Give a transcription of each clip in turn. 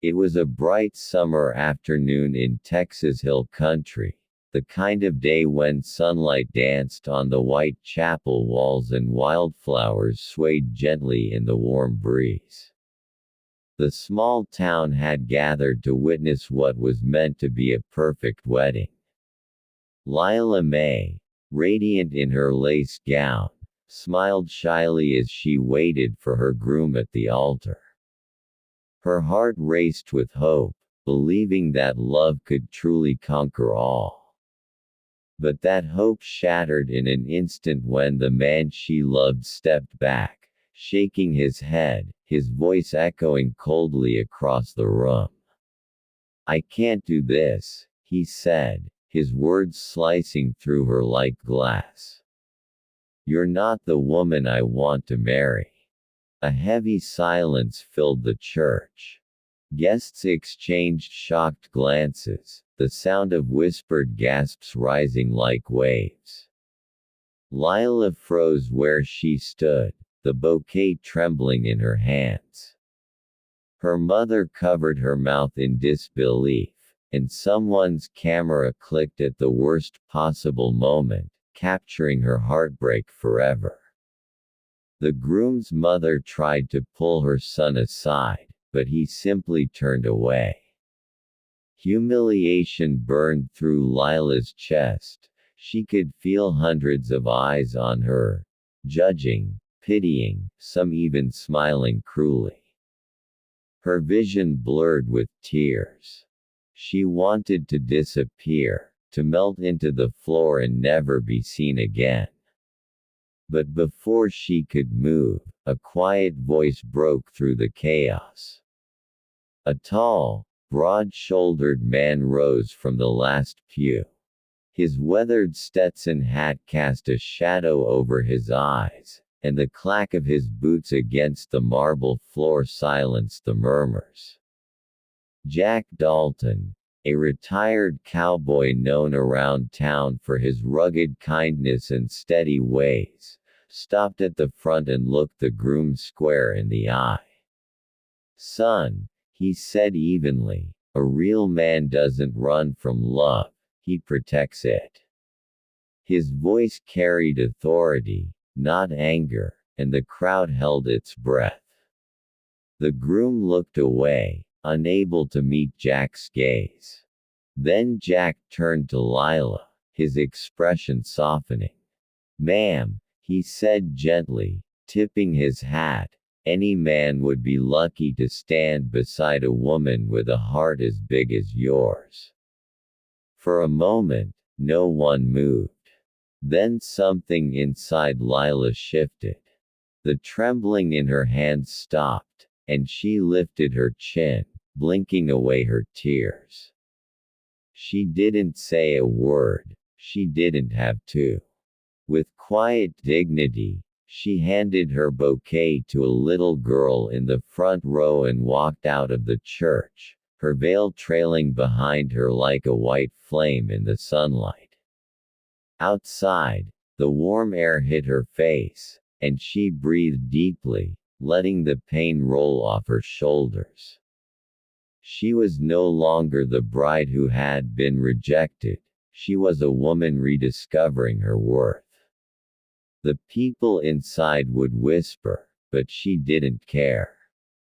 It was a bright summer afternoon in Texas Hill Country, the kind of day when sunlight danced on the white chapel walls and wildflowers swayed gently in the warm breeze. The small town had gathered to witness what was meant to be a perfect wedding. Lila May, radiant in her lace gown, smiled shyly as she waited for her groom at the altar. Her heart raced with hope, believing that love could truly conquer all. But that hope shattered in an instant when the man she loved stepped back, shaking his head, his voice echoing coldly across the room. "I can't do this," he said, his words slicing through her like glass. "You're not the woman I want to marry." A heavy silence filled the church. Guests exchanged shocked glances, the sound of whispered gasps rising like waves. Lila froze where she stood, the bouquet trembling in her hands. Her mother covered her mouth in disbelief, and someone's camera clicked at the worst possible moment, capturing her heartbreak forever. The groom's mother tried to pull her son aside, but he simply turned away. Humiliation burned through Lila's chest. She could feel hundreds of eyes on her, judging, pitying, some even smiling cruelly. Her vision blurred with tears. She wanted to disappear, to melt into the floor and never be seen again. But before she could move, a quiet voice broke through the chaos. A tall, broad-shouldered man rose from the last pew. His weathered Stetson hat cast a shadow over his eyes, and the clack of his boots against the marble floor silenced the murmurs. Jack Dalton, a retired cowboy known around town for his rugged kindness and steady ways, stopped at the front and looked the groom square in the eye. "Son," he said evenly, "a real man doesn't run from love, he protects it." His voice carried authority, not anger, and the crowd held its breath. The groom looked away, unable to meet Jack's gaze. Then Jack turned to Lila, his expression softening. "Ma'am," he said gently, tipping his hat, "any man would be lucky to stand beside a woman with a heart as big as yours." For a moment, no one moved. Then something inside Lila shifted. The trembling in her hands stopped, and she lifted her chin, blinking away her tears. She didn't say a word, she didn't have to. With quiet dignity, she handed her bouquet to a little girl in the front row and walked out of the church, her veil trailing behind her like a white flame in the sunlight. Outside, the warm air hit her face, and she breathed deeply, letting the pain roll off her shoulders. She was no longer the bride who had been rejected, she was a woman rediscovering her worth. The people inside would whisper, but she didn't care.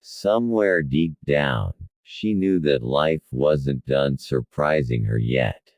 Somewhere deep down, she knew that life wasn't done surprising her yet.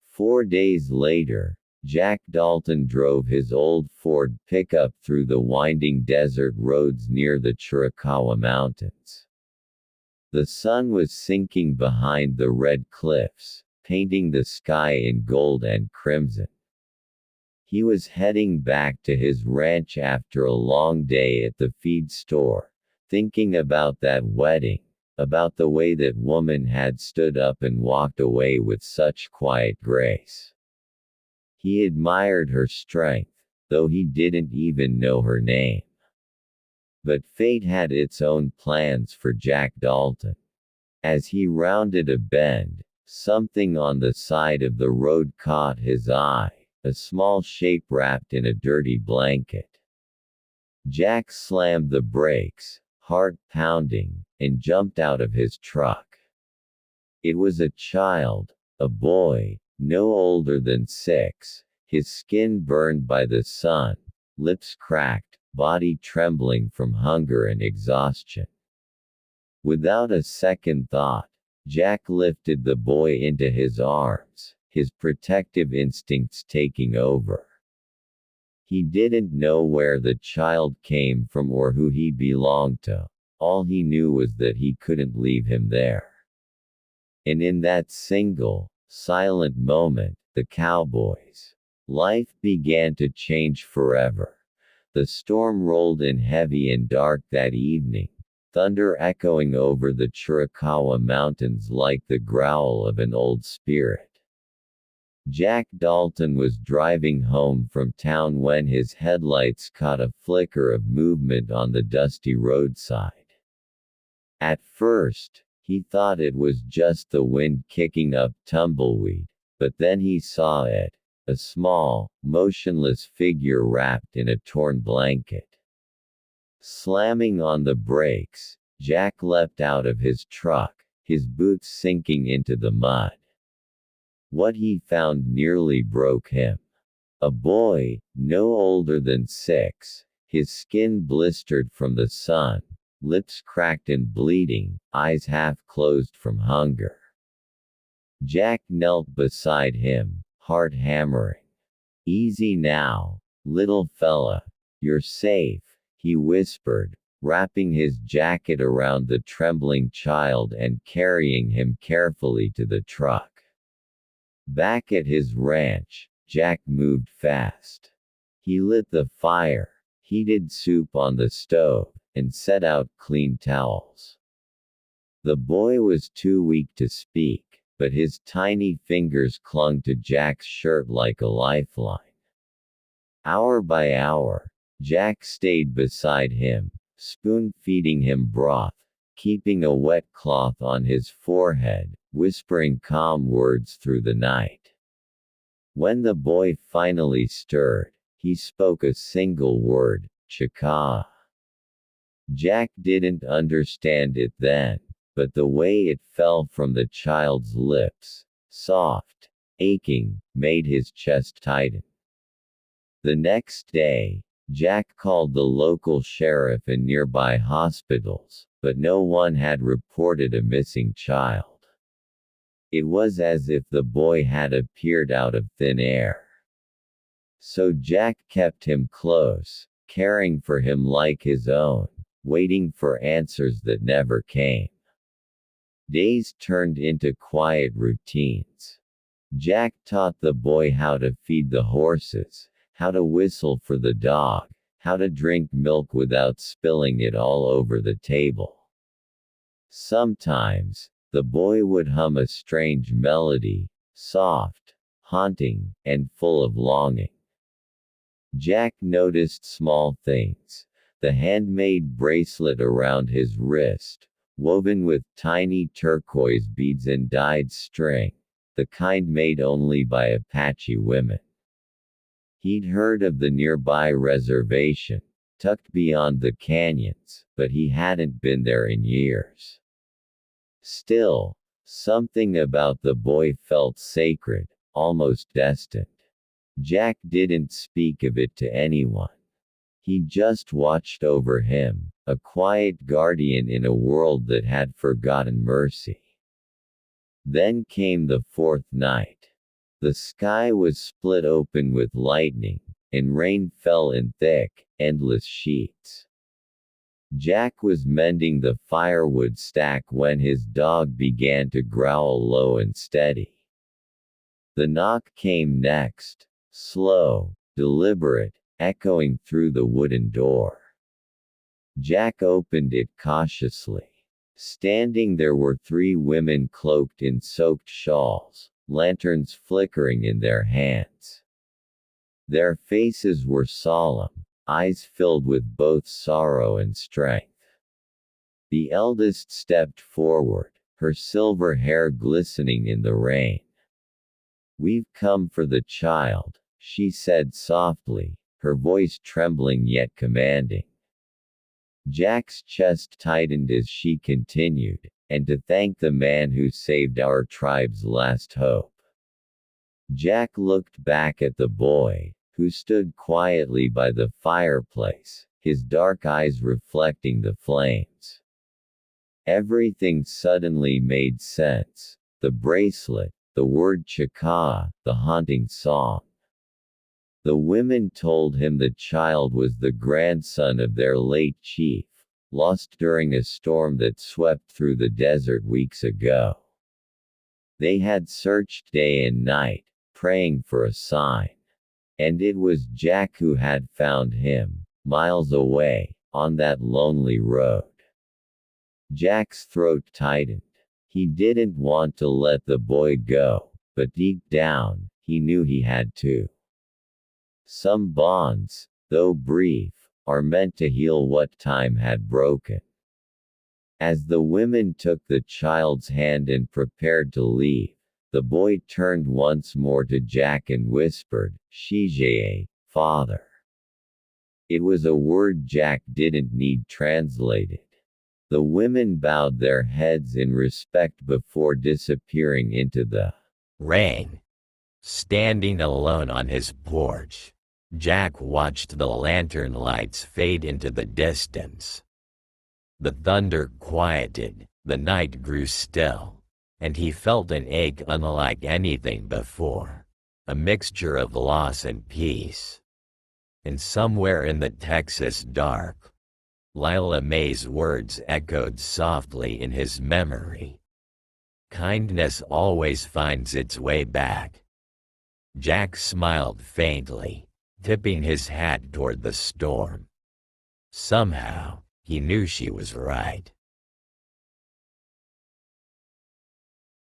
4 days later, Jack Dalton drove his old Ford pickup through the winding desert roads near the Chiricahua Mountains. The sun was sinking behind the red cliffs, painting the sky in gold and crimson. He was heading back to his ranch after a long day at the feed store, thinking about that wedding, about the way that woman had stood up and walked away with such quiet grace. He admired her strength, though he didn't even know her name. But fate had its own plans for Jack Dalton. As he rounded a bend, something on the side of the road caught his eye, a small shape wrapped in a dirty blanket. Jack slammed the brakes, heart pounding, and jumped out of his truck. It was a child, a boy, no older than 6, his skin burned by the sun, lips cracked, body trembling from hunger and exhaustion. Without a second thought, Jack lifted the boy into his arms, his protective instincts taking over. He didn't know where the child came from or who he belonged to. All he knew was that he couldn't leave him there. And in that single, silent moment, the cowboy's life began to change forever. The storm rolled in heavy and dark that evening, thunder echoing over the Chiricahua Mountains like the growl of an old spirit. Jack Dalton was driving home from town when his headlights caught a flicker of movement on the dusty roadside. At first, he thought it was just the wind kicking up tumbleweed, but then he saw it, a small, motionless figure wrapped in a torn blanket. Slamming on the brakes, Jack leapt out of his truck, his boots sinking into the mud. What he found nearly broke him. A boy, no older than 6, his skin blistered from the sun, lips cracked and bleeding, eyes half closed from hunger. Jack knelt beside him, heart hammering. "Easy now, little fella. You're safe," he whispered, wrapping his jacket around the trembling child and carrying him carefully to the truck. Back at his ranch, Jack moved fast. He lit the fire, heated soup on the stove, and set out clean towels. The boy was too weak to speak, but his tiny fingers clung to Jack's shirt like a lifeline. Hour by hour, Jack stayed beside him, spoon-feeding him broth, keeping a wet cloth on his forehead, whispering calm words through the night. When the boy finally stirred, he spoke a single word, "Chaka." Jack didn't understand it then, but the way it fell from the child's lips, soft, aching, made his chest tighten. The next day, Jack called the local sheriff and nearby hospitals, but no one had reported a missing child. It was as if the boy had appeared out of thin air. So Jack kept him close, caring for him like his own, waiting for answers that never came. Days turned into quiet routines. Jack taught the boy how to feed the horses, how to whistle for the dog, how to drink milk without spilling it all over the table. Sometimes, the boy would hum a strange melody, soft, haunting, and full of longing. Jack noticed small things: the handmade bracelet around his wrist, woven with tiny turquoise beads and dyed string, the kind made only by Apache women. He'd heard of the nearby reservation, tucked beyond the canyons, but he hadn't been there in years. Still, something about the boy felt sacred, almost destined. Jack didn't speak of it to anyone. He just watched over him, a quiet guardian in a world that had forgotten mercy. Then came the 4th night. The sky was split open with lightning, and rain fell in thick, endless sheets. Jack was mending the firewood stack when his dog began to growl low and steady. The knock came next, slow, deliberate, echoing through the wooden door. Jack opened it cautiously. Standing there were 3 women cloaked in soaked shawls, lanterns flickering in their hands. Their faces were solemn, eyes filled with both sorrow and strength. The eldest stepped forward, her silver hair glistening in the rain. "We've come for the child," she said softly, her voice trembling yet commanding. Jack's chest tightened as she continued, and to thank the man who saved our tribe's last hope. Jack looked back at the boy, who stood quietly by the fireplace, his dark eyes reflecting the flames. Everything suddenly made sense. The bracelet, the word Chaka, the haunting song. The women told him the child was the grandson of their late chief, lost during a storm that swept through the desert weeks ago. They had searched day and night, praying for a sign. And it was Jack who had found him, miles away, on that lonely road. Jack's throat tightened. He didn't want to let the boy go, but deep down, he knew he had to. Some bonds, though brief, are meant to heal what time had broken. As the women took the child's hand and prepared to leave, the boy turned once more to Jack and whispered, "Shijie, father." It was a word Jack didn't need translated. The women bowed their heads in respect before disappearing into the rain. Standing alone on his porch, Jack watched the lantern lights fade into the distance. The thunder quieted, the night grew still, and he felt an ache unlike anything before, a mixture of loss and peace. And somewhere in the Texas dark, Lila May's words echoed softly in his memory. Kindness always finds its way back. Jack smiled faintly, tipping his hat toward the storm. Somehow, he knew she was right.